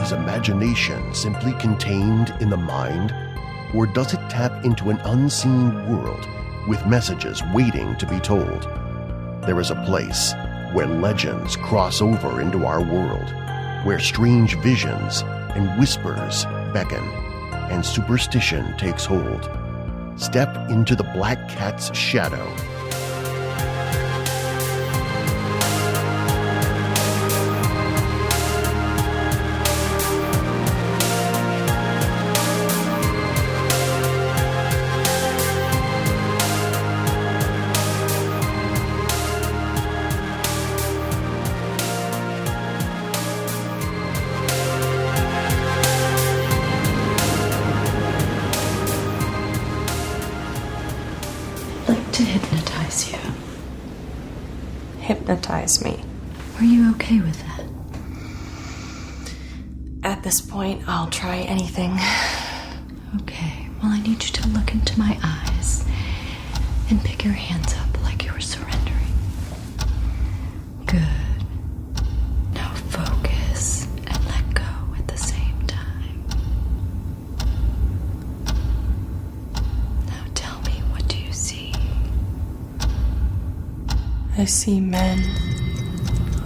Is imagination simply contained in the mind? Or does it tap into an unseen world with messages waiting to be told? There is a place where legends cross over into our world, where strange visions and whispers beckon, and superstition takes hold. Step into the Black Cat's shadow. Hypnotize me. Are you okay with that? At this point, I'll try anything. Okay, well, I need you to look into my eyes and pick your hands up like you're surrendering. Good. Now focus and let go at the same time. Now tell me, what do you see? I see men.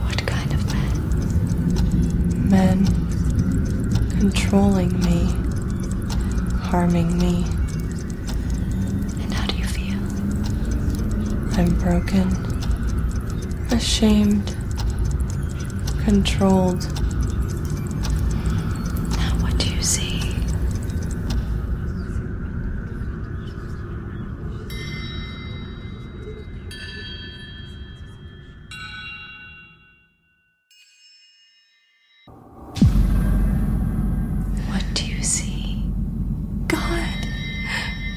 What kind of men? Men controlling me, harming me. And how do you feel? I'm broken, ashamed, controlled. Now what do you see?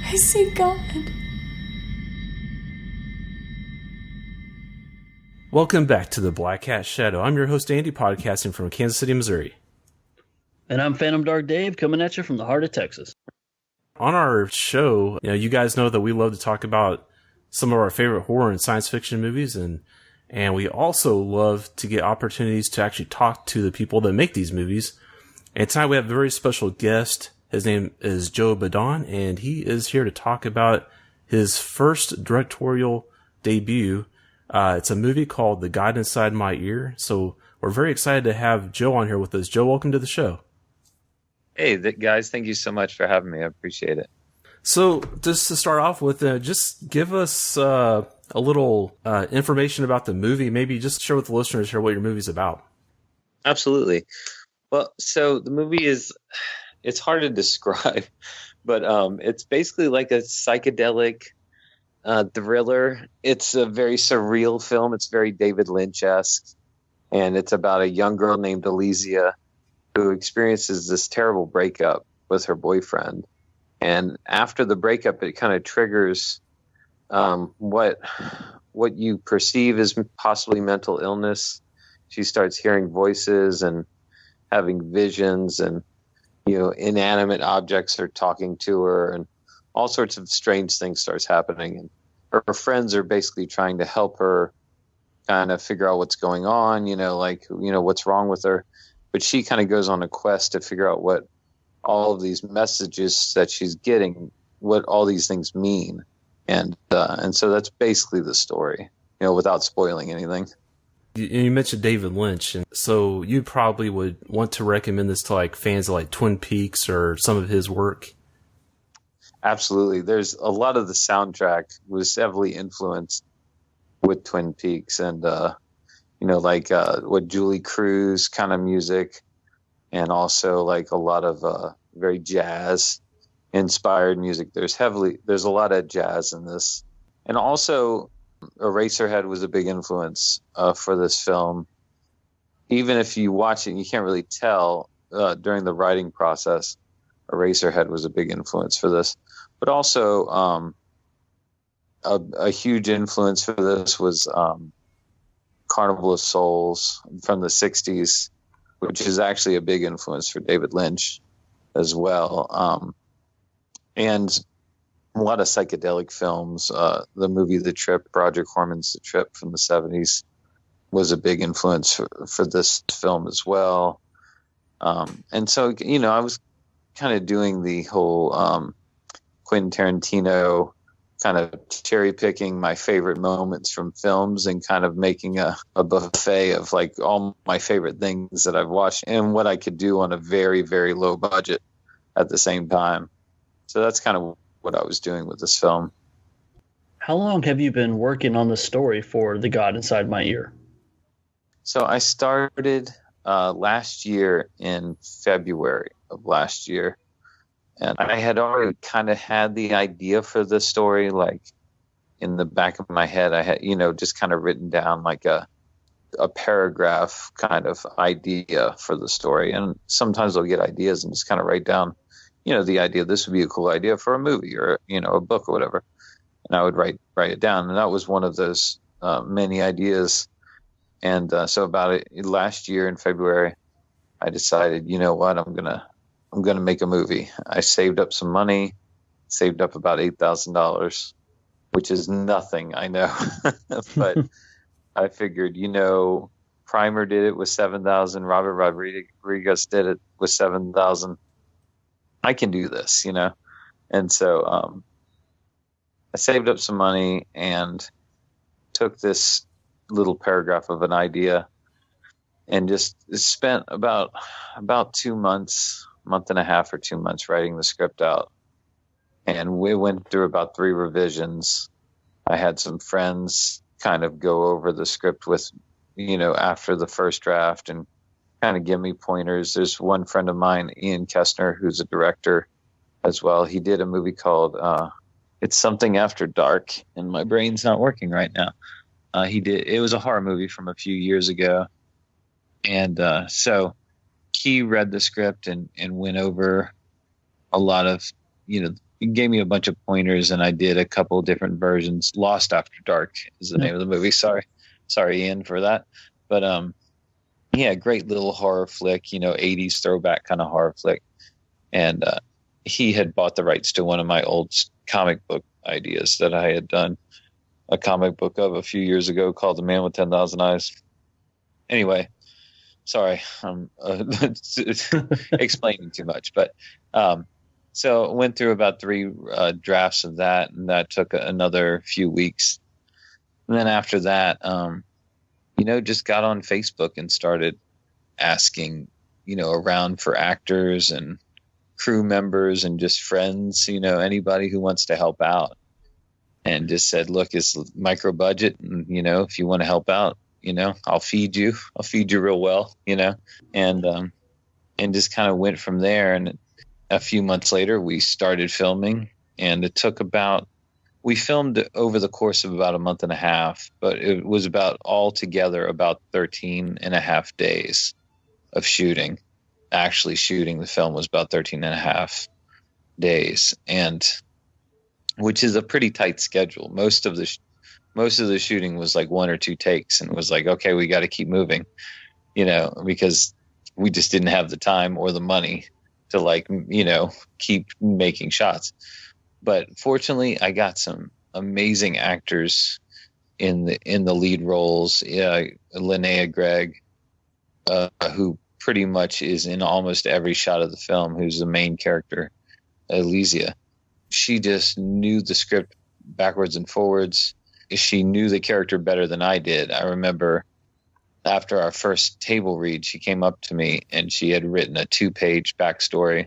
I see God. Welcome back to the Black Cat Shadow. I'm your host, Andy, podcasting from Kansas City, Missouri. And I'm Phantom Dark Dave, coming at you from the heart of Texas. On our show, you guys know that we love to talk about some of our favorite horror and science fiction movies, and we also love to get opportunities to actually talk to the people that make these movies. And tonight we have a very special guest. His name is Joe Badon, and he is here to talk about his first directorial debut. It's a movie called The God Inside My Ear. So we're very excited to have Joe on here with us. Joe, welcome to the show. Hey, guys, thank you so much for having me. I appreciate it. So just to start off with, just give us a little information about the movie. Maybe just share with the listeners here what your movie's about. Absolutely. Well, so the movie it's hard to describe, but it's basically like a psychedelic thriller. It's a very surreal film. It's very David Lynch-esque, and it's about a young girl named Elysia who experiences this terrible breakup with her boyfriend. And after the breakup, it kind of triggers what you perceive as possibly mental illness. She starts hearing voices and having visions, and inanimate objects are talking to her, and all sorts of strange things starts happening. And her friends are basically trying to help her kind of figure out what's going on, what's wrong with her. But she kind of goes on a quest to figure out what all of these messages that she's getting, what all these things mean. And so that's basically the story, without spoiling anything. You mentioned David Lynch, and so you probably would want to recommend this to like fans of like Twin Peaks or some of his work. Absolutely. There's a lot of the soundtrack was heavily influenced with Twin Peaks, and what Julie Cruz kind of music, and also like a lot of very jazz inspired music. There's a lot of jazz in this, and also Eraserhead was a big influence for this film. Even if you watch it, you can't really tell during the writing process. Eraserhead was a big influence for this, but also a huge influence for this was Carnival of Souls from the 60s, which is actually a big influence for David Lynch as well. And a lot of psychedelic films. The movie The Trip, Roger Corman's The Trip from the 70s, was a big influence for this film as well. And so, I was kind of doing the whole Quentin Tarantino kind of cherry picking my favorite moments from films and kind of making a buffet of like all my favorite things that I've watched and what I could do on a very, very low budget at the same time. So that's kind of what I was doing with this film. How long have you been working on the story for The God Inside My Ear? So I started last year in February of last year. And I had already kind of had the idea for the story, like in the back of my head. I had, just kind of written down like a paragraph kind of idea for the story. And sometimes I'll get ideas and just kind of write down, the idea. This would be a cool idea for a movie or, a book or whatever. And I would write it down. And that was one of those many ideas. And so about it last year in February, I decided, you know what, I'm gonna make a movie. I saved up some money, saved up about $8,000, which is nothing, I know. But I figured, Primer did it with $7,000. Robert Rodriguez did it with $7,000. I can do this, And so I saved up some money and took this little paragraph of an idea and just spent about 2 months, month and a half or 2 months writing the script out. And we went through about 3 revisions. I had some friends kind of go over the script with, after the first draft and kind of give me pointers. There's one friend of mine, Ian Kestner, who's a director as well. He did a movie called It's Something After Dark, and my brain's not working right now. It was a horror movie from a few years ago. And so he read the script and went over a lot of, he gave me a bunch of pointers, and I did a couple different versions. Lost After Dark is the name of the movie. Sorry, Ian, for that. But yeah, great little horror flick, 80s throwback kind of horror flick. And he had bought the rights to one of my old comic book ideas that I had done a comic book of a few years ago called The Man with 10,000 Eyes. Anyway, sorry, I'm explaining too much, but so went through about 3 drafts of that, and that took another few weeks. And then after that, just got on Facebook and started asking, around for actors and crew members and just friends, anybody who wants to help out. And just said, look, it's micro budget. And, if you want to help out, I'll feed you real well, and just kind of went from there. And a few months later, we started filming, and it took we filmed over the course of about a month and a half, but it was altogether about 13 and a half days of shooting. Actually shooting the film was about 13 and a half days. And which is a pretty tight schedule. Most of the shooting was like 1 or 2 takes, and it was like, okay, we got to keep moving, because we just didn't have the time or the money to keep making shots. But fortunately, I got some amazing actors in the lead roles. Linnea Gregg, who pretty much is in almost every shot of the film, who's the main character, Elysia. She just knew the script backwards and forwards. She knew the character better than I did. I remember after our first table read, she came up to me and she had written a 2-page backstory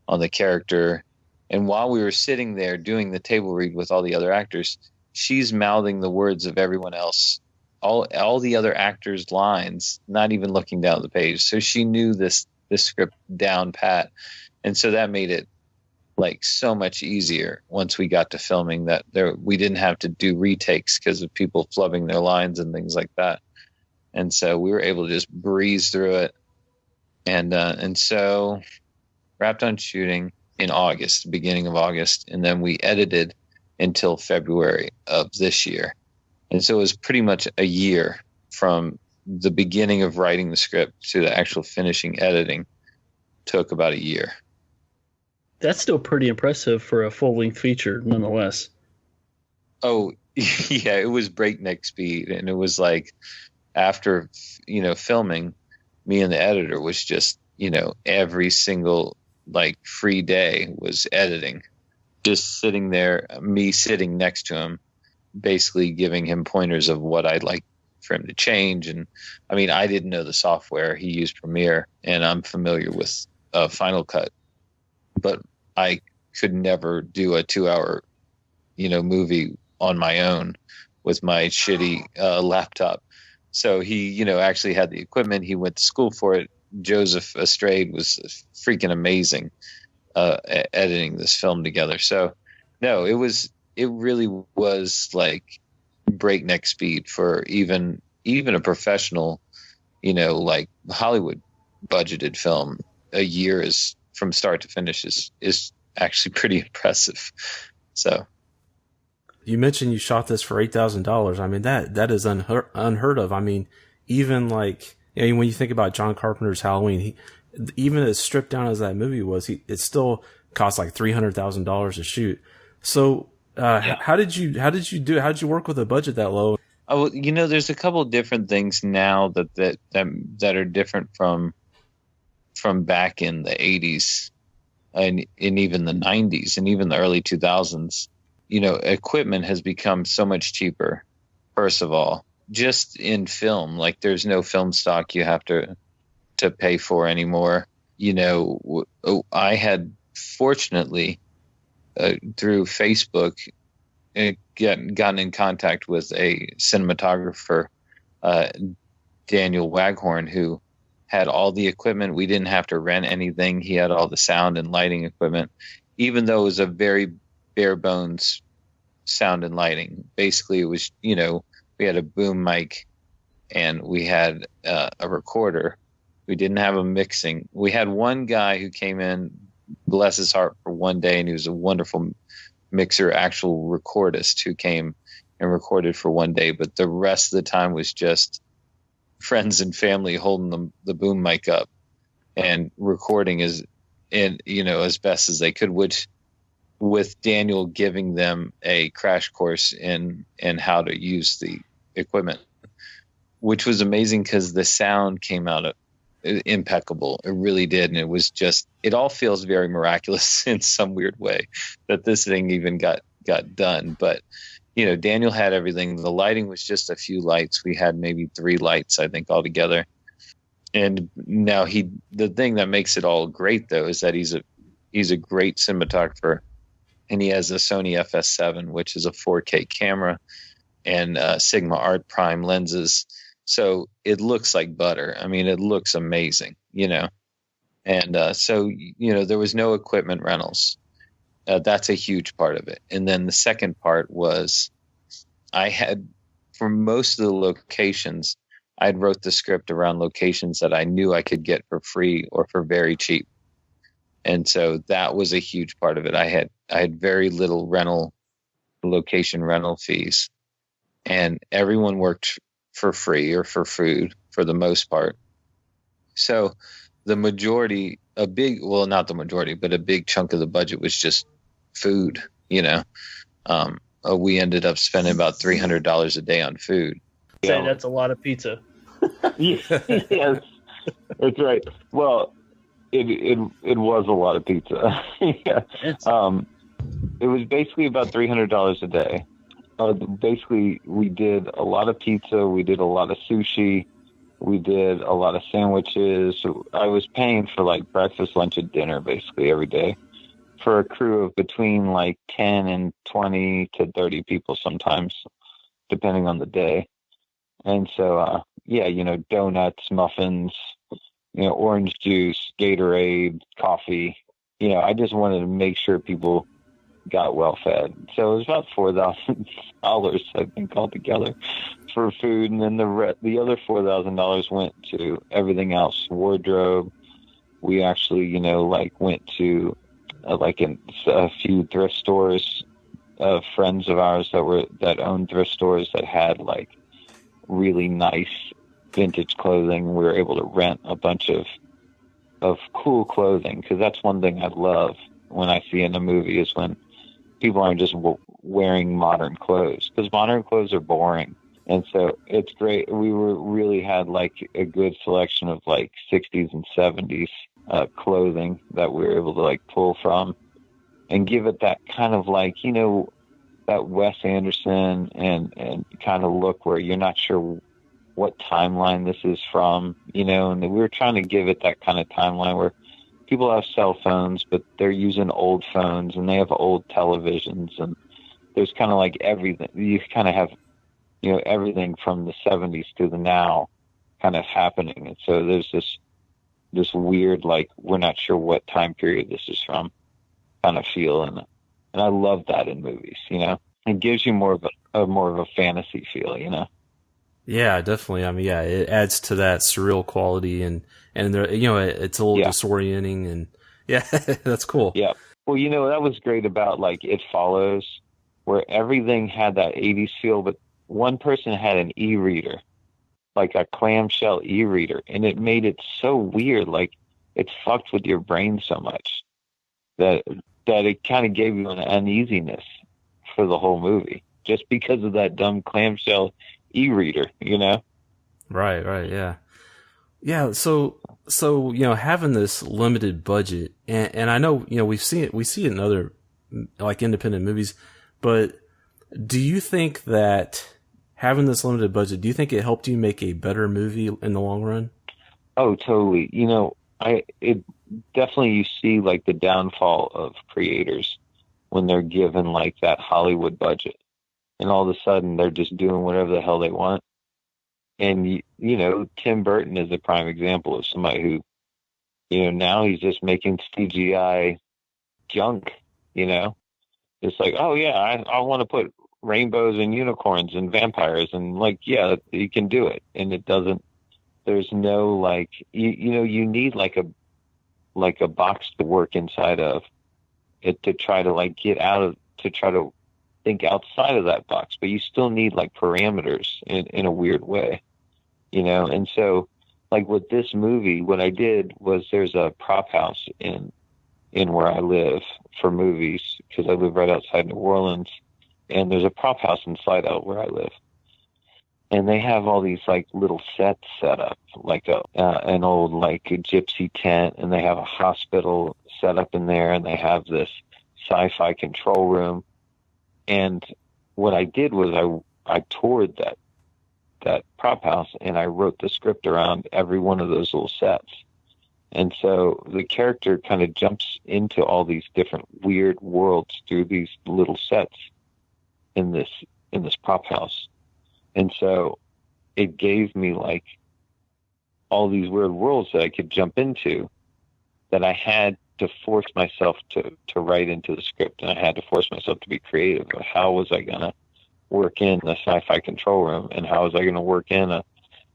on the character. And while we were sitting there doing the table read with all the other actors, she's mouthing the words of everyone else, all the other actors' lines, not even looking down the page. So she knew this script down pat. And so that made it like so much easier once we got to filming, that we didn't have to do retakes because of people flubbing their lines and things like that. And so we were able to just breeze through it. And so wrapped on shooting in August, beginning of August, and then we edited until February of this year. And so it was pretty much a year from the beginning of writing the script to the actual finishing editing. Took about a year. That's still pretty impressive for a full-length feature, nonetheless. Oh, yeah, it was breakneck speed. And it was like after, filming, me and the editor was just, every single like free day was editing, just sitting there, me sitting next to him, basically giving him pointers of what I'd like for him to change. And I mean, I didn't know the software. He used Premiere, and I'm familiar with Final Cut, but I could never do a 2-hour, movie on my own with my shitty laptop. So he, actually had the equipment. He went to school for it. Joseph Estrade was freaking amazing editing this film together. So no, it really was like breakneck speed for even a professional, like Hollywood budgeted film. A year is from start to finish is actually pretty impressive. So you mentioned you shot this for $8,000. I mean, that is unheard of. I mean, even like, when you think about John Carpenter's Halloween, even as stripped down as that movie was, it still cost like $300,000 to shoot. So, how did you do it? How did you work with a budget that low? Oh, there's a couple of different things now that are different from back in the 80s and even the 90s and even the early 2000s. Equipment has become so much cheaper. First of all, just in film, like there's no film stock you have to pay for anymore. I had fortunately through Facebook gotten in contact with a cinematographer, Daniel Waghorn, who had all the equipment. We didn't have to rent anything. He had all the sound and lighting equipment, even though it was a very bare bones sound and lighting. Basically, it was, we had a boom mic and we had a recorder. We didn't have a mixing. We had one guy who came in, bless his heart, for one day, and he was a wonderful mixer, actual recordist who came and recorded for one day. But the rest of the time was just friends and family holding the boom mic up and recording as best as they could, which with Daniel giving them a crash course in how to use the equipment, which was amazing because the sound came out impeccable. It really did. And it all feels very miraculous in some weird way that this thing even got done. But, Daniel had everything. The lighting was just a few lights. We had maybe 3 lights, I think, altogether. And now the thing that makes it all great though, is that he's a great cinematographer, and he has a Sony FS7, which is a 4K camera, and Sigma Art Prime lenses. So it looks like butter. I mean, it looks amazing, And so, there was no equipment rentals. That's a huge part of it. And then the second part was I had, for most of the locations, I'd wrote the script around locations that I knew I could get for free or for very cheap. And so that was a huge part of it. I had very little location rental fees, and everyone worked for free or for food for the most part. So the majority, not the majority, but a big chunk of the budget was just food, we ended up spending about $300 a day on food. Say that's a lot of pizza. Yes, that's right. Well, it was a lot of pizza. Yeah. It was basically about $300 a day. Basically, we did a lot of pizza. We did a lot of sushi. We did a lot of sandwiches. So I was paying for like breakfast, lunch, and dinner basically every day for a crew of between like 10 and 20 to 30 people sometimes, depending on the day. And so, donuts, muffins, orange juice, Gatorade, coffee. I just wanted to make sure people got well fed. So it was about $4,000, I think, altogether for food. And then the other $4,000 went to everything else, wardrobe. We actually, went to a few thrift stores, friends of ours that owned thrift stores that had like really nice vintage clothing. We were able to rent a bunch of cool clothing, because that's one thing I love when I see in a movie is when people aren't just wearing modern clothes, because modern clothes are boring. And so it's great. We really had like a good selection of like 60s and 70s clothing that we were able to like pull from and give it that kind of like, you know, that Wes Anderson and kind of look where you're not sure what timeline this is from, you know, and we were trying to give it that kind of timeline where people have cell phones, but they're using old phones and they have old televisions, and there's kind of like everything. You kind of have, you know, everything from the 70s to the now kind of happening. And so there's this weird, like, we're not sure what time period this is from kind of feel. And I love that in movies, you know, it gives you more of a fantasy feel, you know? Yeah, definitely. I mean, yeah, it adds to that surreal quality, and there, you know, it's a little disorienting, and yeah, that's cool. Yeah. Well, you know, that was great about like It Follows, where everything had that 80s feel, but one person had an e-reader, like a clamshell e-reader, and it made it so weird. Like it fucked with your brain so much that it kind of gave you an uneasiness for the whole movie just because of that dumb clamshell e-reader, you know? Right, yeah. So you know, having this limited budget, and I know, you know, we see it in other like independent movies, but do you think that having this limited budget, do you think it helped you make a better movie in the long run? Oh, totally. You know, it definitely, you see like the downfall of creators when they're given like that Hollywood budget, and all of a sudden they're just doing whatever the hell they want. And, you know, Tim Burton is a prime example of somebody who, you know, now he's just making CGI junk, you know? It's like, oh, yeah, I want to put rainbows and unicorns and vampires. And, like, yeah, you can do it. And it doesn't, there's no, like, you know, you need, like a box to work inside of it to try to, like, get out of, to try to think outside of that box. But you still need, like, parameters in a weird way. You know, and so like with this movie, what I did was there's a prop house in where I live for movies, because I live right outside New Orleans, and there's a prop house inside out where I live, and they have all these like little sets set up, like an old like a gypsy tent, and they have a hospital set up in there, and they have this sci-fi control room. And what I did was I toured that prop house, and I wrote the script around every one of those little sets. And so the character kind of jumps into all these different weird worlds through these little sets in this prop house. And so it gave me like all these weird worlds that I could jump into, that I had to force myself to write into the script. And I had to force myself to be creative. How was I going to work in the sci-fi control room, and how was I going to work in a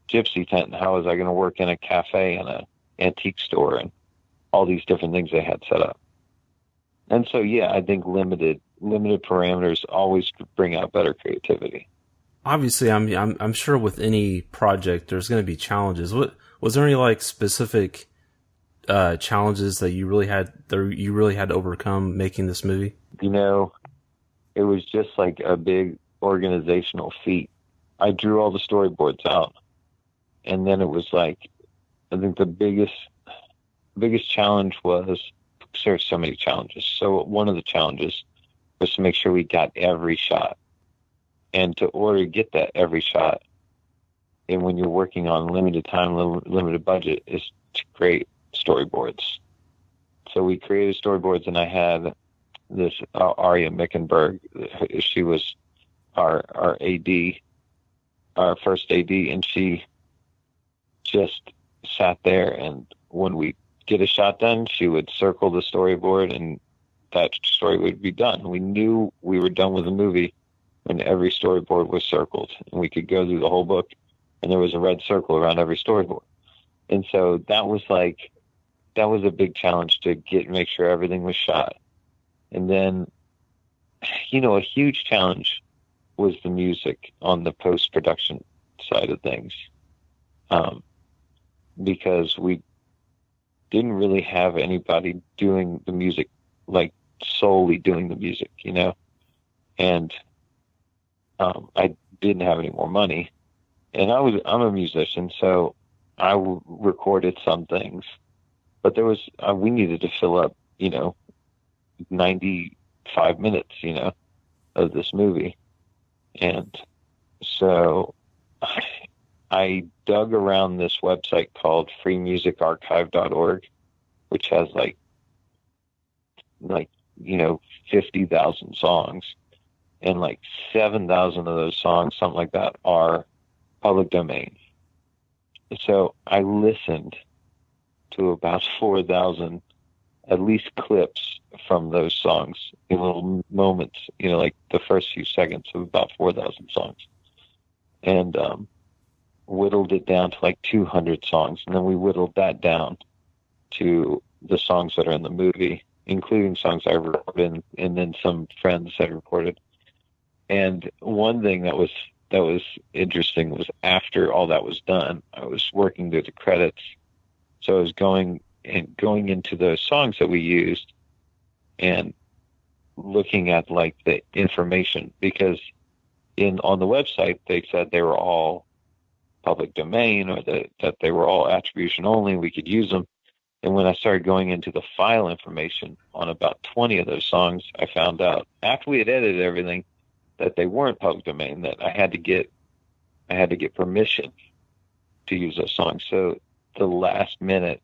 gypsy tent, and how was I going to work in a cafe and a antique store, and all these different things they had set up. And so, yeah, I think limited parameters always bring out better creativity. Obviously, I'm sure with any project there's going to be challenges. What was there any like specific challenges that you really had to overcome making this movie? You know, it was just like a big organizational feat. I drew all the storyboards out, and then it was like, I think the biggest challenge was, there's so many challenges. So one of the challenges was to make sure we got every shot, and to get that every shot, and when you're working on limited time, limited budget, is to create storyboards. So we created storyboards, and I had this Aria Mickenberg. She was our AD, our first AD, and she just sat there, and when we get a shot done, she would circle the storyboard, and that story would be done. We knew we were done with the movie when every storyboard was circled, and we could go through the whole book, and there was a red circle around every storyboard. And so that was a big challenge to make sure everything was shot. And then, you know, a huge challenge was the music on the post-production side of things, because we didn't really have anybody doing the music, like solely doing the music, you know, and I didn't have any more money, and I'm a musician, so I recorded some things, but there was, we needed to fill up, 95 minutes, of this movie. And so I dug around this website called freemusicarchive.org, which has like 50,000 songs, and like 7,000 of those songs, something like that, are public domain. So I listened to about 4,000 at least clips from those songs in little moments, like the first few seconds of about 4,000 songs, and whittled it down to like 200 songs. And then we whittled that down to the songs that are in the movie, including songs I recorded and then some friends had recorded. And one thing that was interesting was after all that was done, I was working through the credits. So I was going into the songs that we used and looking at like the information, because on the website they said they were all public domain, or that they were all attribution only, we could use them. And when I started going into the file information on about 20 of those songs, I found out after we had edited everything that they weren't public domain, that I had to get permission to use those songs. So the last minute,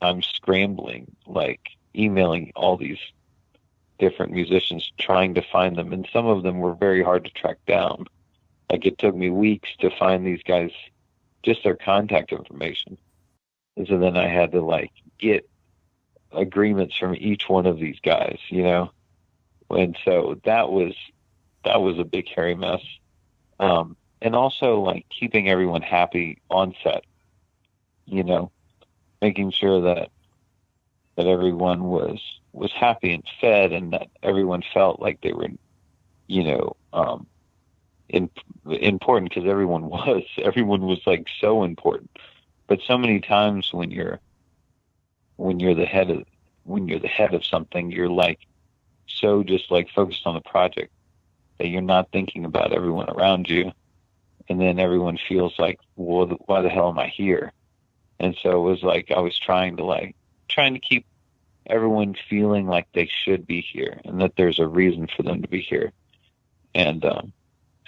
I'm scrambling, like emailing all these different musicians, trying to find them. And some of them were very hard to track down. Like it took me weeks to find these guys, just their contact information. And so then I had to like get agreements from each one of these guys, And so that was a big hairy mess. And also like keeping everyone happy on set, making sure that everyone was happy and fed, and that everyone felt like they were, important, because everyone was like so important. But so many times when you're the head of something, you're like so just like focused on the project that you're not thinking about everyone around you. And then everyone feels like, well, why the hell am I here? And so it was like I was trying to keep everyone feeling like they should be here, and that there's a reason for them to be here. And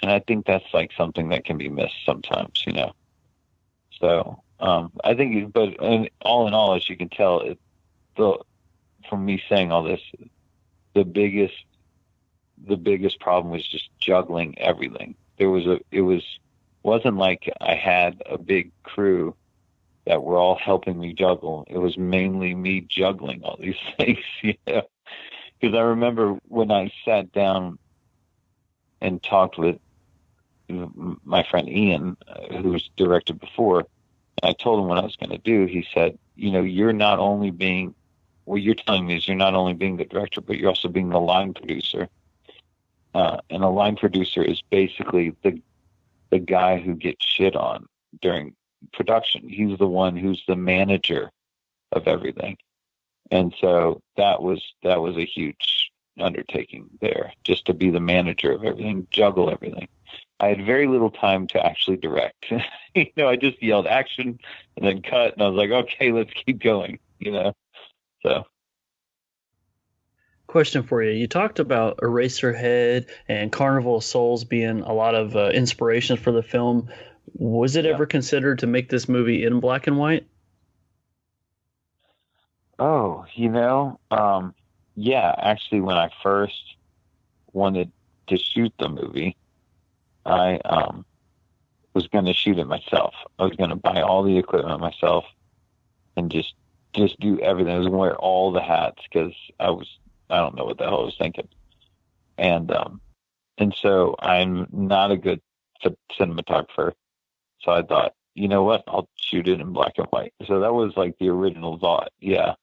I think that's like something that can be missed sometimes, So I think, but all in all, as you can tell, from me saying all this, the biggest problem was just juggling everything. Wasn't like I had a big crew that were all helping me juggle. It was mainly me juggling all these things, Because I remember when I sat down and talked with my friend Ian, who was directed before, and I told him what I was going to do. He said, you're not only being, what you're telling me is you're not only being the director, but you're also being the line producer. And a line producer is basically the guy who gets shit on during production. He's the one who's the manager of everything. And so that was a huge undertaking there, just to be the manager of everything, juggle everything. I had very little time to actually direct. I just yelled action and then cut, and I was like, okay, let's keep going, So. Question for you. You talked about Eraserhead and Carnival of Souls being a lot of inspiration for the film. Was it ever considered to make this movie in black and white? Oh, yeah, actually, when I first wanted to shoot the movie, I was going to shoot it myself. I was going to buy all the equipment myself and just do everything. I was going to wear all the hats, because I don't know what the hell I was thinking. And so I'm not a good cinematographer. So I thought, you know what, I'll shoot it in black and white. So that was like the original thought. Yeah.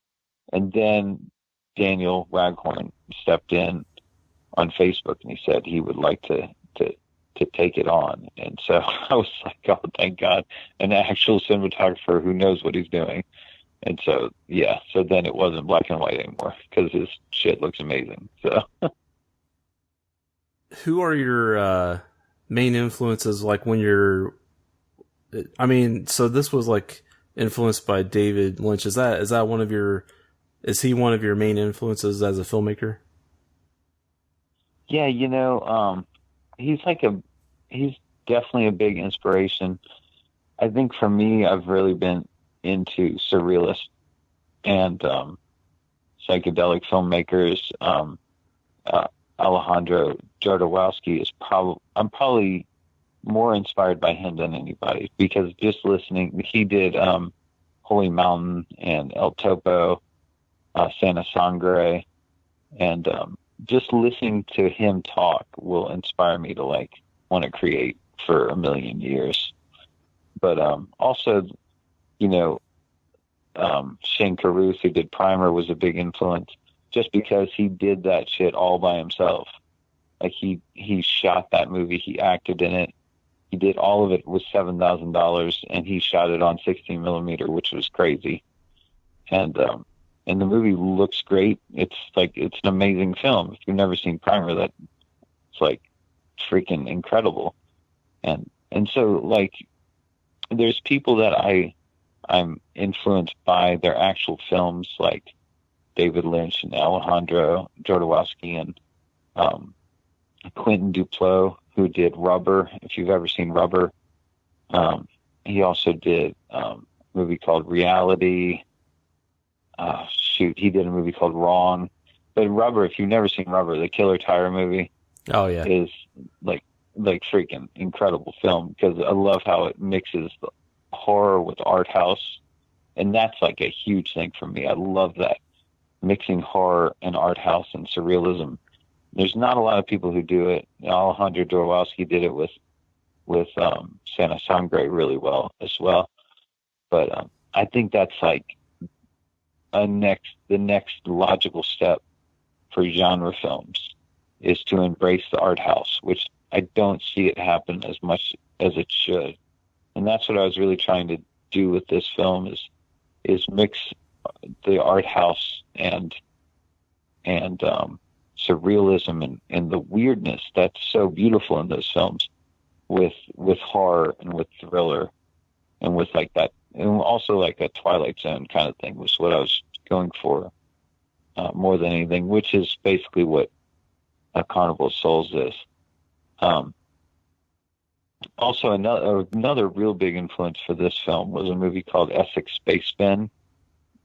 And then Daniel Waghorn stepped in on Facebook, and he said he would like to take it on. And so I was like, oh, thank God, an actual cinematographer who knows what he's doing. And so, yeah, so then it wasn't black and white anymore, because his shit looks amazing. So, who are your main influences? Like when you're, so this was like influenced by David Lynch. Is that one of your? Is he one of your main influences as a filmmaker? Yeah, he's definitely a big inspiration. I think for me, I've really been into surrealist and psychedelic filmmakers. Alejandro Jodorowsky I'm probably more inspired by him than anybody, because just listening, he did Holy Mountain and El Topo, Santa Sangre, and just listening to him talk will inspire me to want to create for a million years. But also, Shane Carruth, who did Primer, was a big influence, just because he did that shit all by himself. Like he shot that movie, he acted in it, he did all of it with $7,000, and he shot it on 16 millimeter, which was crazy. And the movie looks great. It's an amazing film. If you've never seen Primer, it's freaking incredible. And so there's people that I'm influenced by their actual films, like David Lynch and Alejandro Jodorowsky and Quentin Dupieux, who did Rubber. If you've ever seen Rubber, he also did a movie called Reality. He did a movie called Wrong. But Rubber, if you've never seen Rubber, the Killer Tire movie, is like freaking incredible film, because I love how it mixes the horror with art house, and that's a huge thing for me. I love that, mixing horror and art house and surrealism. There's not a lot of people who do it. Alejandro Jodorowsky did it with Santa Sangre really well as well. But I think that's the next logical step for genre films is to embrace the art house, which I don't see it happen as much as it should. And that's what I was really trying to do with this film is mix the art house and surrealism and the weirdness that's so beautiful in those films with horror and with thriller and with that, and also a Twilight Zone kind of thing was what I was going for more than anything, which is basically what a Carnival of Souls is. Also, another real big influence for this film was a movie called Essex Space Spin.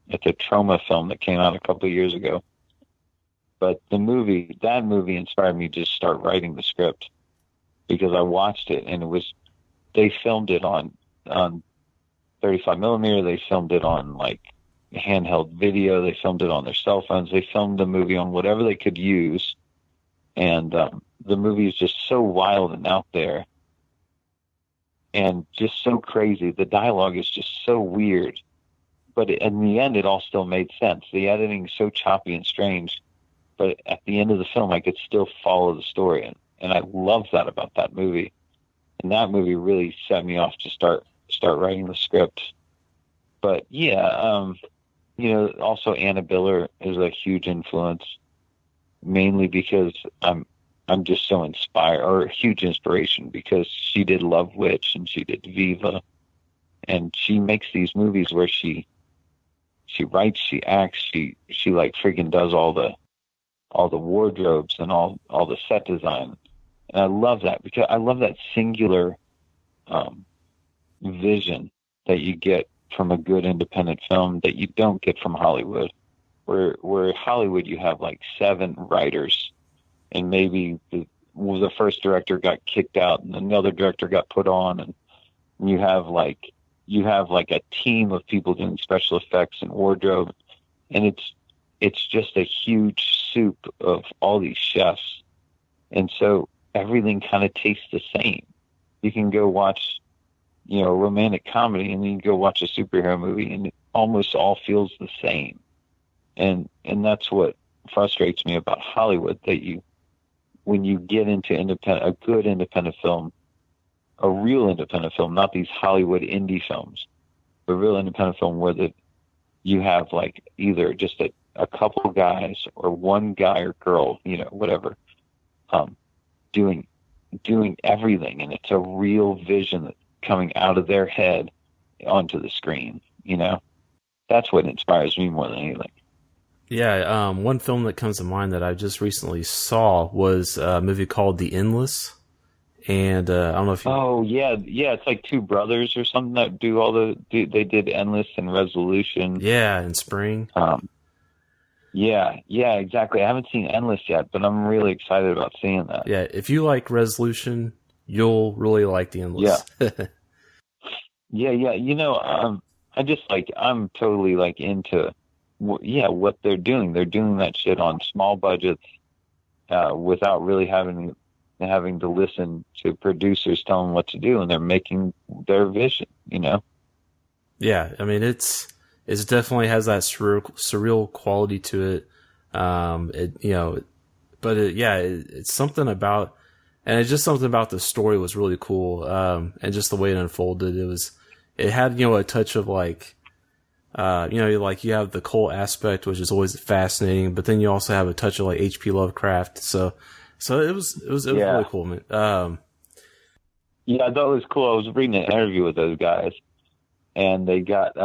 It's a trauma film that came out a couple of years ago. But that movie inspired me to just start writing the script, because I watched it and they filmed it on 35 millimeter. They filmed it on handheld video. They filmed it on their cell phones. They filmed the movie on whatever they could use. And the movie is just so wild and out there and just so crazy. The dialogue is just so weird, but in the end, it all still made sense. The editing is so choppy and strange, but at the end of the film, I could still follow the story. And I love that about that movie. And that movie really set me off to start writing the script. But yeah, also Anna Biller is a huge influence, mainly because I'm just so inspired, or a huge inspiration, because she did Love Witch and she did Viva, and she makes these movies where she writes, she acts, she freaking does all the wardrobes and all the set design. And I love that, because I love that singular vision that you get from a good independent film that you don't get from Hollywood, where Hollywood you have 7 writers, and maybe the first director got kicked out and another director got put on, and you have a team of people doing special effects and wardrobe, and it's just a huge soup of all these chefs, and so everything kind of tastes the same. You can go watch a romantic comedy, and then you go watch a superhero movie, and it almost all feels the same. And that's what frustrates me about Hollywood, that when you get into a good independent film, a real independent film, not these Hollywood indie films, but a real independent film where you have either just a couple guys or one guy or girl, whatever, doing everything, and it's a real vision that's coming out of their head onto the screen. you know? That's what inspires me more than anything. Yeah, one film that comes to mind that I just recently saw was a movie called The Endless. And I don't know if you... Oh, yeah. Yeah, it's like two brothers or something that they did Endless and Resolution. Yeah, in Spring. Yeah, exactly. I haven't seen Endless yet, but I'm really excited about seeing that. Yeah, if you like Resolution, you'll really like The Endless. Yeah. You know, I'm totally like into, what they're doing. They're doing that shit on small budgets, without really having to listen to producers tell them what to do, and they're making their vision, you know? Yeah, I mean, it's definitely has that surreal quality to it. It's something about, and it's just something about the story was really cool. And just the way it unfolded, it had, a touch of like, like you have the cult aspect, which is always fascinating, but then you also have a touch of like H.P. Lovecraft. So it was really cool, man. Yeah, I thought it was cool. I was reading an interview with those guys, and they got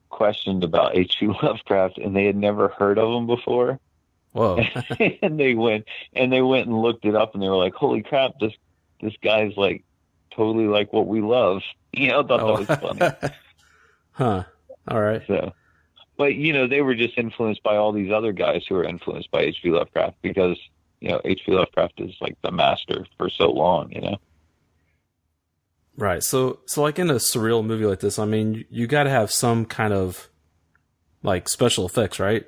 questioned about H.P. Lovecraft, and they had never heard of him before. Whoa! And they went and looked it up, and they were like, "Holy crap! This guy's like totally like what we love." I thought that was funny. Huh. All right. So, but they were just influenced by all these other guys who were influenced by H.P. Lovecraft, because H.P. Lovecraft is like the master for so long. Right. So like in a surreal movie like this, I mean, you got to have some kind of like special effects, right?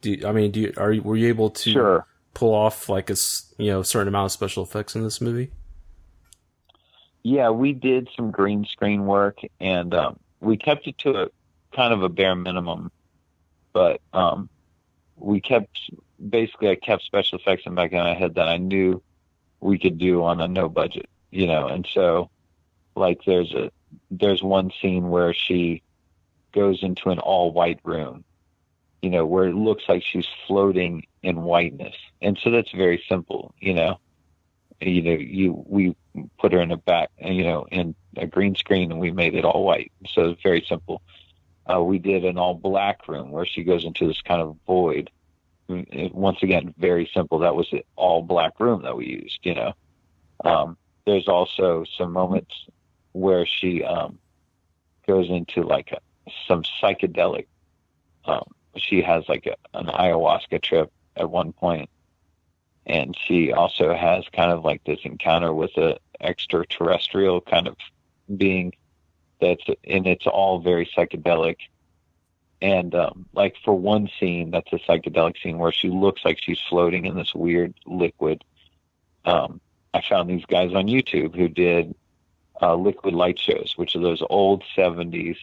Were you able to pull off like a certain amount of special effects in this movie? Yeah, we did some green screen work, and we kept it to a kind of a bare minimum, but I kept special effects in the back of my head that I knew we could do on a no budget, and so like there's one scene where she goes into an all white room, where it looks like she's floating in whiteness. And so that's very simple, we put her in a back, in a green screen, and we made it all white. So it's very simple. We did an all black room where she goes into this kind of void. Once again, very simple. That was the all black room that we used, There's also some moments where she goes into like some psychedelic. She has like an ayahuasca trip at one point, and she also has kind of like this encounter with an extraterrestrial kind of being and it's all very psychedelic. And like for one scene, that's a psychedelic scene where she looks like she's floating in this weird liquid. I found these guys on YouTube who did liquid light shows, which are those old 70s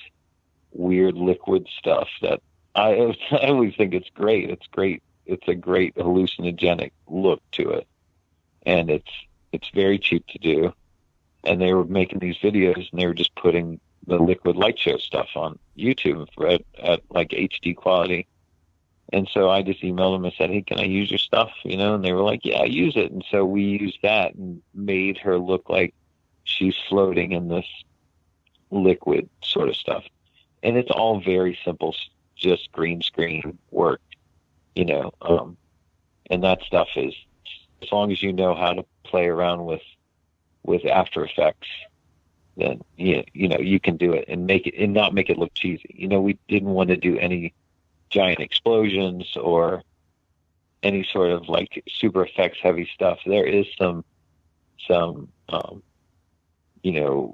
weird liquid stuff that I always think it's great. It's great. It's a great hallucinogenic look to it, and it's very cheap to do. And they were making these videos, and they were just putting the liquid light show stuff on YouTube at like HD quality. And so I just emailed them and said, "Hey, can I use your stuff?" And they were like, "Yeah, use it." And so we used that and made her look like she's floating in this liquid sort of stuff. And it's all very simple, just green screen work, and that stuff is, as long as you know how to play around with After Effects, then you can do it and make it and not make it look cheesy. We didn't want to do any giant explosions or any sort of like super effects heavy stuff. There is some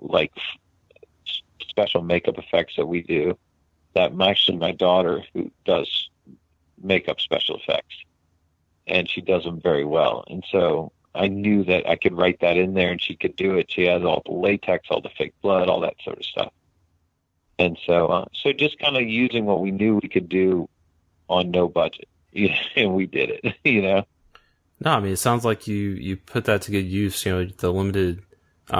like special makeup effects that we do, that actually my daughter, who does makeup special effects, and she does them very well. And so I knew that I could write that in there and she could do it. She has all the latex, all the fake blood, all that sort of stuff. And so just kind of using what we knew we could do on no budget, and we did it, No, I mean, it sounds like you put that to good use, the limited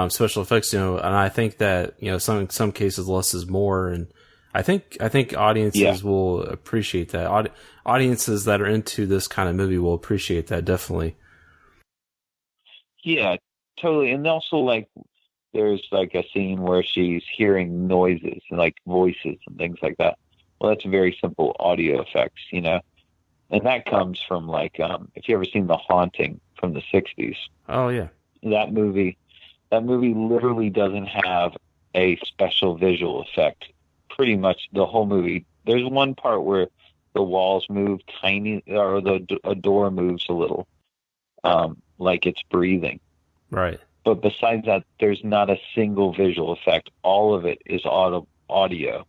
special effects, and I think that, some cases less is more, and I think audiences will appreciate that. Audiences that are into this kind of movie will appreciate that, definitely. Yeah, totally. And also, like, there's like a scene where she's hearing noises and like voices and things like that. Well, that's very simple audio effects, you know, and that comes from like, if you ever seen The Haunting from the 60s. Oh yeah. That movie literally doesn't have a special visual effect. Pretty much the whole movie. There's one part where the walls move tiny, or a door moves a little, like it's breathing. Right. But besides that, there's not a single visual effect. All of it is audio.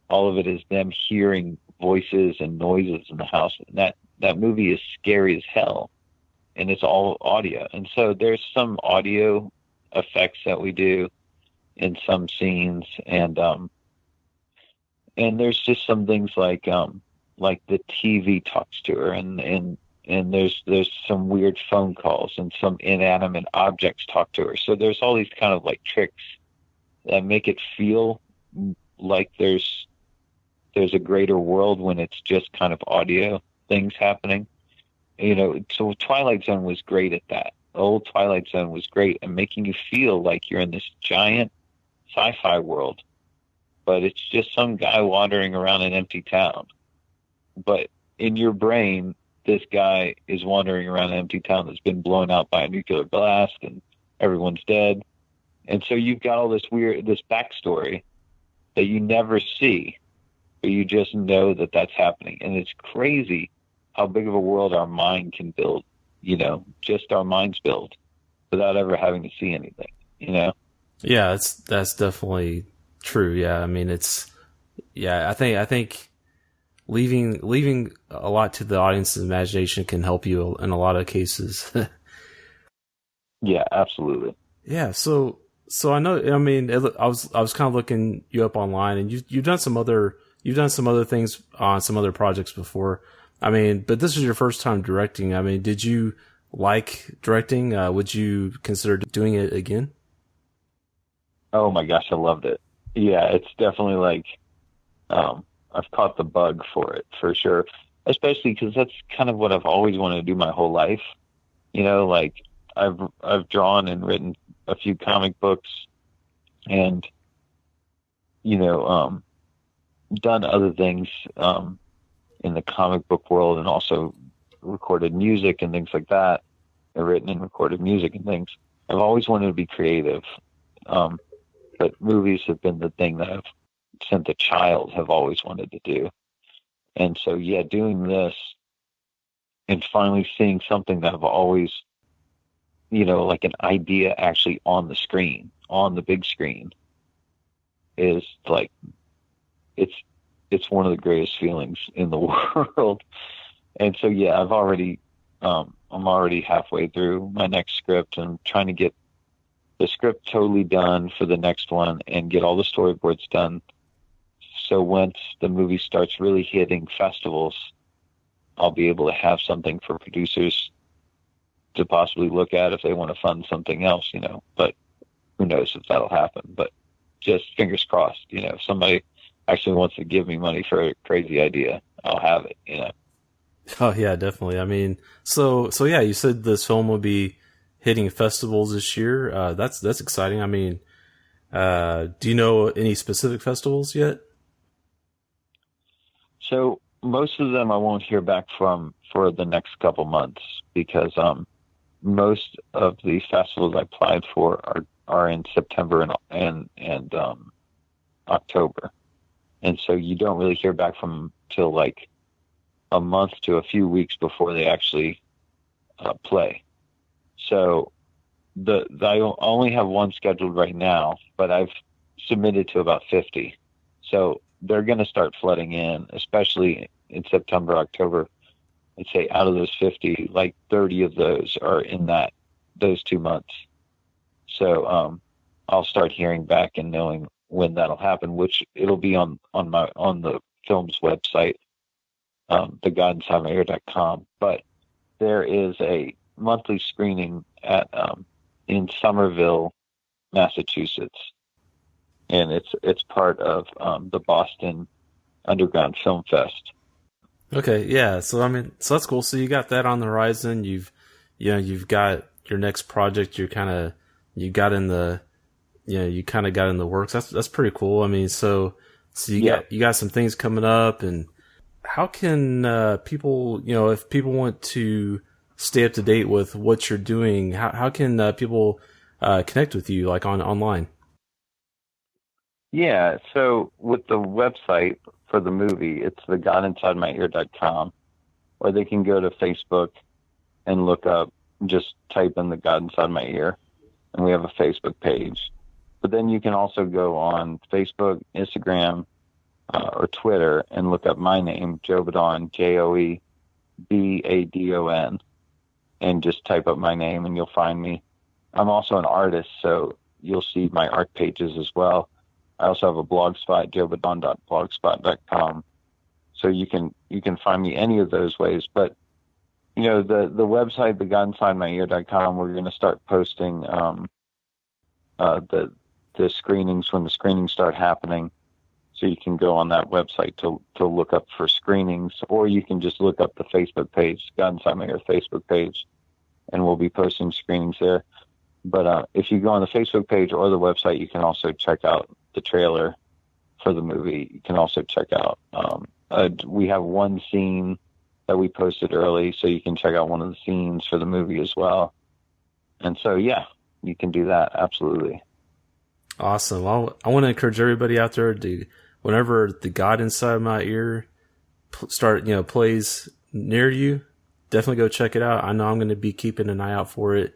All of it is them hearing voices and noises in the house. And that movie is scary as hell, and it's all audio. And so there's some audio effects that we do in some scenes, and there's just some things like the TV talks to her, and there's some weird phone calls, and some inanimate objects talk to her. So there's all these kind of like tricks that make it feel like there's a greater world when it's just kind of audio things happening. You know, so Twilight Zone was great at that. The old Twilight Zone was great at making you feel like you're in this giant sci-fi world, but it's just some guy wandering around an empty town. But in your brain, this guy is wandering around an empty town that's been blown out by a nuclear blast and everyone's dead. And so you've got all this backstory that you never see, but you just know that that's happening. And it's crazy how big of a world our mind can build, you know, just our minds build without ever having to see anything, you know? Yeah, that's definitely true. Yeah. I mean, I think leaving a lot to the audience's imagination can help you in a lot of cases. Yeah, absolutely. Yeah. So I know, I mean, I was kind of looking you up online, and you've done some other things on some other projects before. I mean, but this is your first time directing. I mean, did you like directing? Would you consider doing it again? Oh my gosh, I loved it. Yeah, it's definitely like, I've caught the bug for it, for sure. Especially because that's kind of what I've always wanted to do my whole life. You know, like I've drawn and written a few comic books, and you know, done other things in the comic book world, and also recorded music and things like that. I've written and recorded music and things. I've always wanted to be creative, but movies have been the thing that I've, since a child, have always wanted to do. And so, yeah, doing this and finally seeing something that I've always, you know, like an idea actually on the screen, on the big screen, is like, it's one of the greatest feelings in the world. And so, yeah, I'm already halfway through my next script, and trying to get the script totally done for the next one and get all the storyboards done. So once the movie starts really hitting festivals, I'll be able to have something for producers to possibly look at if they want to fund something else, you know, but who knows if that'll happen. But just fingers crossed, you know, if somebody actually wants to give me money for a crazy idea, I'll have it, you know. Oh yeah, definitely. I mean, so yeah, you said this film will be hitting festivals this year. That's exciting. I mean, do you know any specific festivals yet? So most of them I won't hear back from for the next couple months, because most of the festivals I applied for are in September and October, and so you don't really hear back from them till like a month to a few weeks before they actually play. So I only have one scheduled right now, but I've submitted to about 50. So they're going to start flooding in, especially in September, October. I'd say out of those 50, like 30 of those are in those 2 months. So I'll start hearing back and knowing when that'll happen, which it'll be on the film's website, theguidanceonair.com. But there is a monthly screening at in Somerville, Massachusetts, and it's part of the Boston Underground Film Fest. Okay, yeah. So I mean, so that's cool. So you got that on the horizon. You've got your next project. You got in the you kind of got in the works. That's pretty cool. I mean, so you got some things coming up, and how can people, if people want to stay up to date with what you're doing, how can people connect with you, like online? Yeah, so with the website for the movie, it's thegodinsidemyear.com, or they can go to Facebook and look up, just type in The God Inside My Ear, and we have a Facebook page. But then you can also go on Facebook, Instagram, or Twitter and look up my name, Joe Badon, Joebadon, and just type up my name and you'll find me. I'm also an artist, so you'll see my art pages as well. I also have a blog spot, joebadon.blogspot.com. So you can find me any of those ways. But the website, thegodinsidemyear.com, we're going to start posting the screenings when the screenings start happening. So you can go on that website to look up for screenings, or you can just look up the Facebook page, God Inside My Ear Facebook page, and we'll be posting screenings there. But if you go on the Facebook page or the website, you can also check out the trailer for the movie. You can also check out, we have one scene that we posted early, so you can check out one of the scenes for the movie as well. And so, yeah, you can do that. Absolutely. Awesome. Well, I want to encourage everybody out there to, whenever The God Inside My Ear plays near you, definitely go check it out. I know I'm going to be keeping an eye out for it.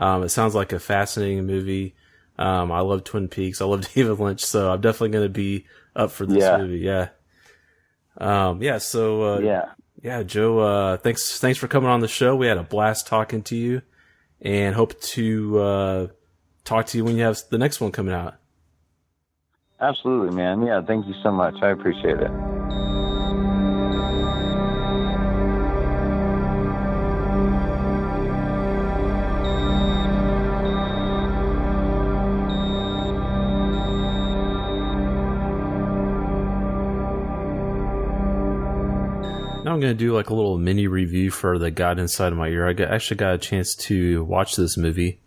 It sounds like a fascinating movie. I love Twin Peaks. I love David Lynch, so I'm definitely going to be up for this movie. Yeah. Yeah, Joe, thanks for coming on the show. We had a blast talking to you, and hope to talk to you when you have the next one coming out. Absolutely, man. Yeah, thank you so much. I appreciate it. Now I'm going to do like a little mini review for The God Inside My Ear. I actually got a chance to watch this movie,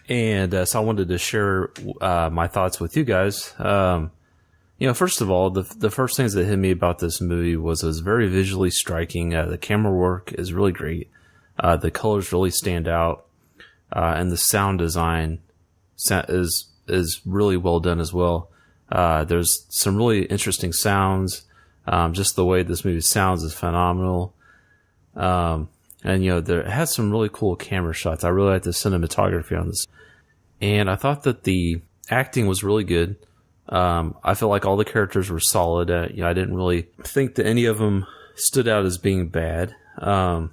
and so I wanted to share my thoughts with you guys. First of all, the first things that hit me about this movie was it was very visually striking. The camera work is really great. The colors really stand out, and the sound design is really well done as well. There's some really interesting sounds. Just the way this movie sounds is phenomenal. And it has some really cool camera shots. I really like the cinematography on this. And I thought that the acting was really good. I feel like all the characters were solid. I didn't really think that any of them stood out as being bad. And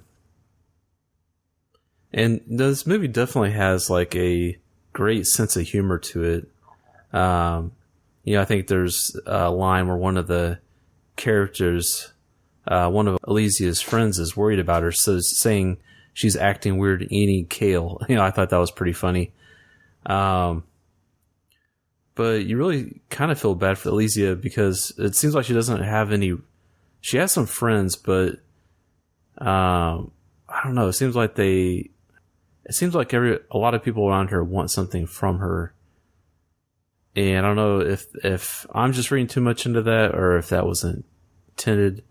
this movie definitely has like a great sense of humor to it. I think there's a line where one of the characters, one of Elysia's friends, is worried about her, so saying she's acting weird eating kale. I thought that was pretty funny. But you really kind of feel bad for Elysia because it seems like she doesn't have any. She has some friends, but I don't know. It seems like a lot of people around her want something from her. And I don't know if I'm just reading too much into that or if that wasn't intended.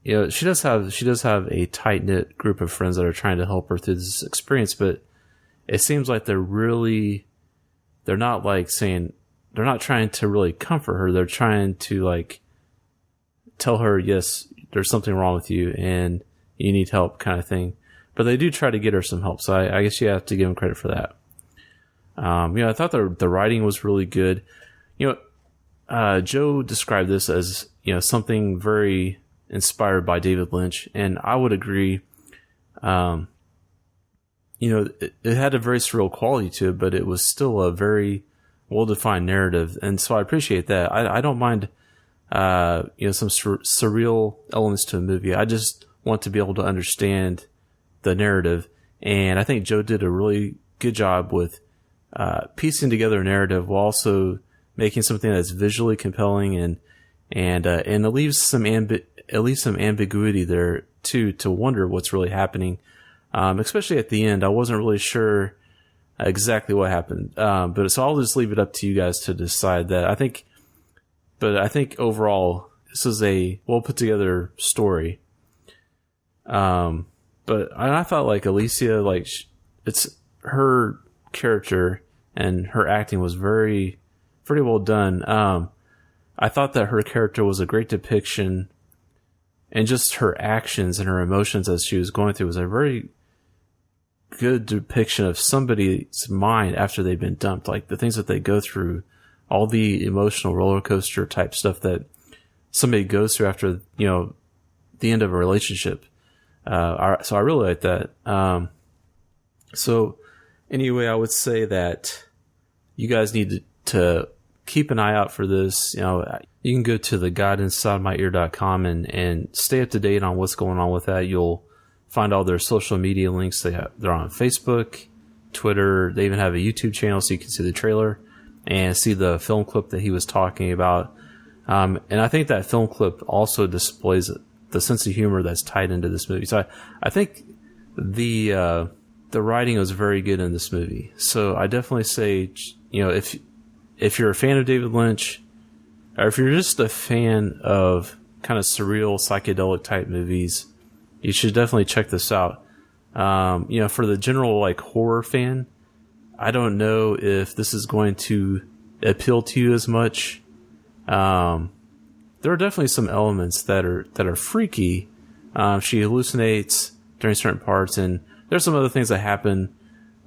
She does have a tight knit group of friends that are trying to help her through this experience, but it seems like they're not trying to really comfort her. They're trying to like tell her, yes, there's something wrong with you and you need help, kind of thing. But they do try to get her some help, so I guess you have to give them credit for that. I thought the writing was really good. Joe described this as, something very inspired by David Lynch, and I would agree. It had a very surreal quality to it, but it was still a very well-defined narrative, and so I appreciate that. I don't mind, some surreal elements to a movie. I just want to be able to understand the narrative, and I think Joe did a really good job with piecing together a narrative while also making something that's visually compelling and it leaves some ambiguity there too, to wonder what's really happening. Especially at the end, I wasn't really sure exactly what happened. But so I'll just leave it up to you guys to decide that. I think overall this is a well put together story. But I thought like Alicia, like it's her character and her acting was pretty well done. I thought that her character was a great depiction, and just her actions and her emotions as she was going through was a very good depiction of somebody's mind after they've been dumped, like the things that they go through, all the emotional roller coaster type stuff that somebody goes through after, the end of a relationship. So I really like that. So anyway, I would say that you guys need to keep an eye out for this. You can go to thegodinside-my-ear.com and stay up to date on what's going on with that. You'll find all their social media links. They're on Facebook, Twitter. They even have a YouTube channel so you can see the trailer and see the film clip that he was talking about. And I think that film clip also displays the sense of humor that's tied into this movie. So I think the writing was very good in this movie. So I definitely say, if you're a fan of David Lynch, or if you're just a fan of kind of surreal psychedelic type movies, you should definitely check this out. For the general like horror fan, I don't know if this is going to appeal to you as much. There are definitely some elements that are freaky. She hallucinates during certain parts, and there's some other things that happen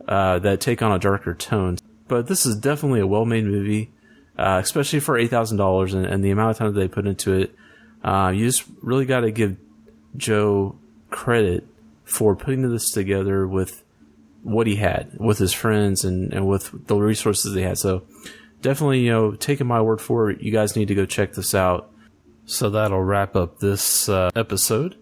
that take on a darker tone. But this is definitely a well-made movie, especially for $8,000 and the amount of time that they put into it. You just really got to give Joe credit for putting this together with what he had, with his friends and with the resources they had. So definitely, taking my word for it, you guys need to go check this out. So that'll wrap up this episode.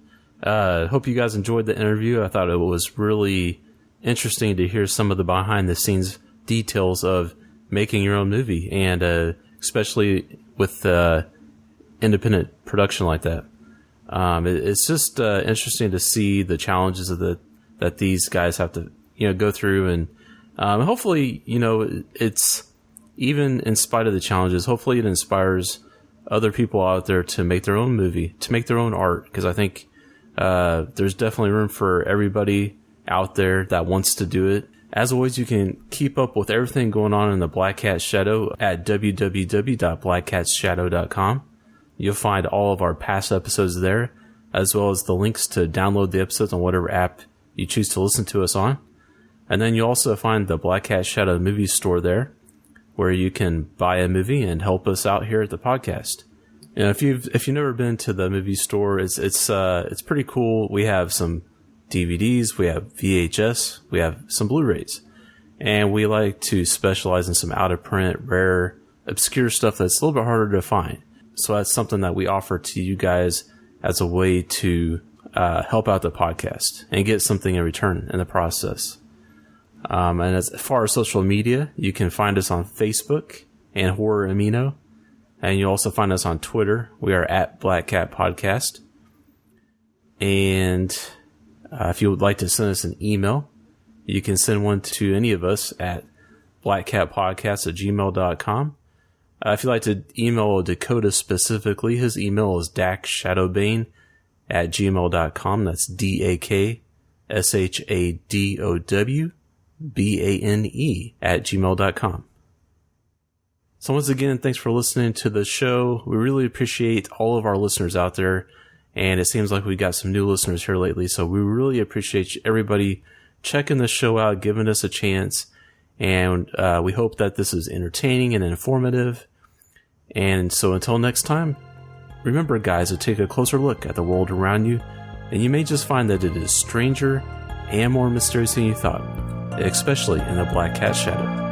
Hope you guys enjoyed the interview. I thought it was really interesting to hear some of the behind-the-scenes details of making your own movie, and especially with independent production like that. It's just interesting to see the challenges that these guys have to go through, and hopefully it's even in spite of the challenges. Hopefully it inspires other people out there to make their own movie, to make their own art, because I think there's definitely room for everybody out there that wants to do it. As always, you can keep up with everything going on in the Black Cat Shadow at www.blackcatshadow.com. You'll find all of our past episodes there, as well as the links to download the episodes on whatever app you choose to listen to us on. And then you'll also find the Black Cat Shadow movie store there, where you can buy a movie and help us out here at the podcast. If you've never been to the movie store, it's pretty cool. We have some DVDs, we have VHS, we have some Blu-rays, and we like to specialize in some out of print, rare, obscure stuff that's a little bit harder to find. So that's something that we offer to you guys as a way to help out the podcast and get something in return in the process. And as far as social media, you can find us on Facebook and Horror Amino. And you'll also find us on Twitter. We are at Black Cat Podcast. And if you would like to send us an email, you can send one to any of us at blackcatpodcast@gmail.com. If you'd like to email Dakota specifically, his email is dakshadowbane@gmail.com. That's DAKSHADOWBANE@gmail.com. So once again, thanks for listening to the show. We really appreciate all of our listeners out there, and it seems like we got some new listeners here lately, so we really appreciate everybody checking the show out, giving us a chance, and we hope that this is entertaining and informative. And so until next time, remember guys, to take a closer look at the world around you, and you may just find that it is stranger and more mysterious than you thought, especially in the Black Cat Shadow.